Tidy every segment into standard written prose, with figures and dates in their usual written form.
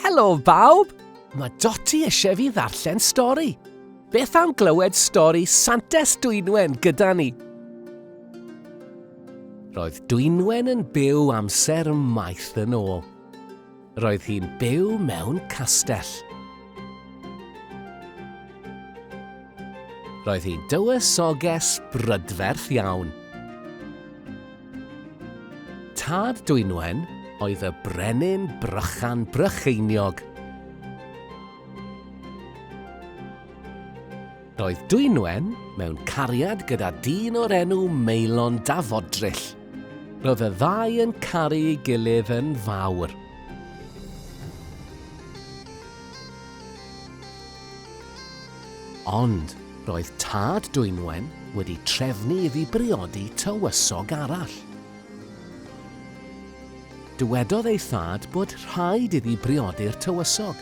Helo bawb! Mae Dotty eisiau fi ddarllen stori. Beth am glywed stori Santes Dwynwen gyda ni? Roedd Dwynwen yn byw amser maith yn ôl. Roedd hi'n byw mewn castell. Roedd hi'n dywysoges brydferth iawn. Tad Dwynwen oedd y brenin Brychan Brycheiniog. Roedd Dwynwen mewn cariad gyda dyn o'r enw Meilon Dafodryll. Roedd y ddau yn caru ei gilydd yn fawr. Ond roedd tad Dwynwen wedi trefnu iddi briodi tywysog arall. Dywedodd ei thad bod rhaid iddi briodi'r tywysog.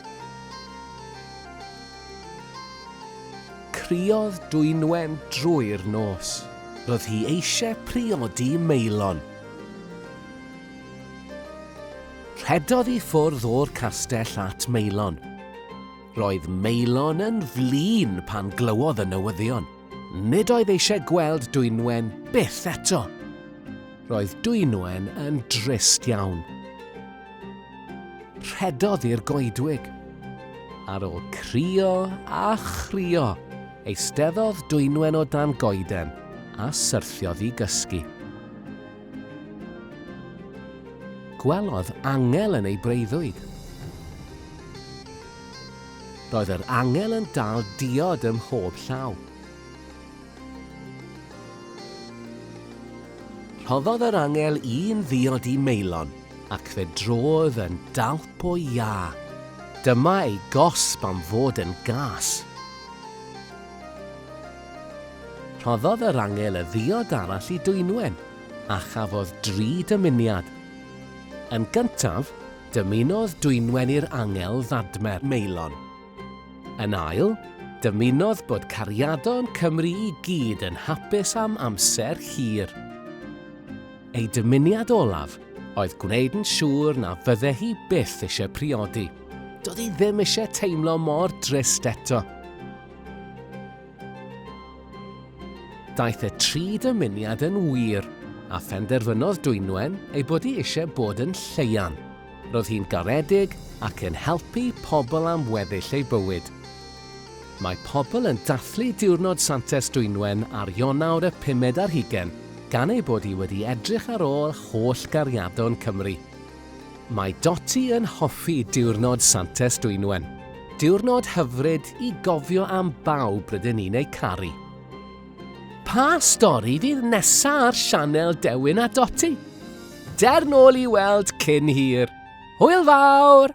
Criodd Dwynwen drwy'r nos. Roedd hi eisiau priodi Meilon. Rhedodd i ffwrdd o'r castell at Meilon. Roedd Meilon yn flin pan glywodd y newyddion. Nid oedd eisiau gweld Dwynwen byth eto. Roedd Dwynwen yn drist iawn. Rhedodd i'r goedwig. Ar ôl crio a chrio, eisteddodd Dwynwen o dan goeden a syrthiodd i gysgu. Gwelodd angel yn ei breuddwyd. Roedd yr angel yn dal diod ym mhob llaw. Rhoddodd yr angel un ddiod i Meilon ac fe drodd yn dalp o ia. Dyma ei gosb am fod yn gas. Rhoddodd yr angel y ddiod arall i Dwynwen a chafodd 3 dymuniad. Yn gyntaf, dymunodd Dwynwen i'r angel ddadmer Meilon. Yn ail, dymunodd bod cariadon Cymru i gyd yn hapus am amser hir. Ei dymuniad olaf oedd gwneud yn siŵr na fydde hi byth eisiau priodi. Doedd hi ddim eisiau teimlo mor drist eto. Daeth y 3 dymuniad yn wir, a phenderfynodd Dwynwen ei bod hi eisiau bod yn lleian. Roedd hi'n garedig ac yn helpu pobl am weddill ei bywyd. Mae pobl yn dathlu diwrnod Santes Dwynwen ar Ionawr y 15 gan ei bod hi wedi edrych ar ôl holl gariadon Cymru. Mae Dotty yn hoffi diwrnod Santes Dwynwen. Diwrnod hyfryd i gofio am bawb rydyn ni'n ei caru. Pa stori fydd nesaf ar sianel Dewin a Dotty? Der nôl i weld cyn hir. Hwyl fawr!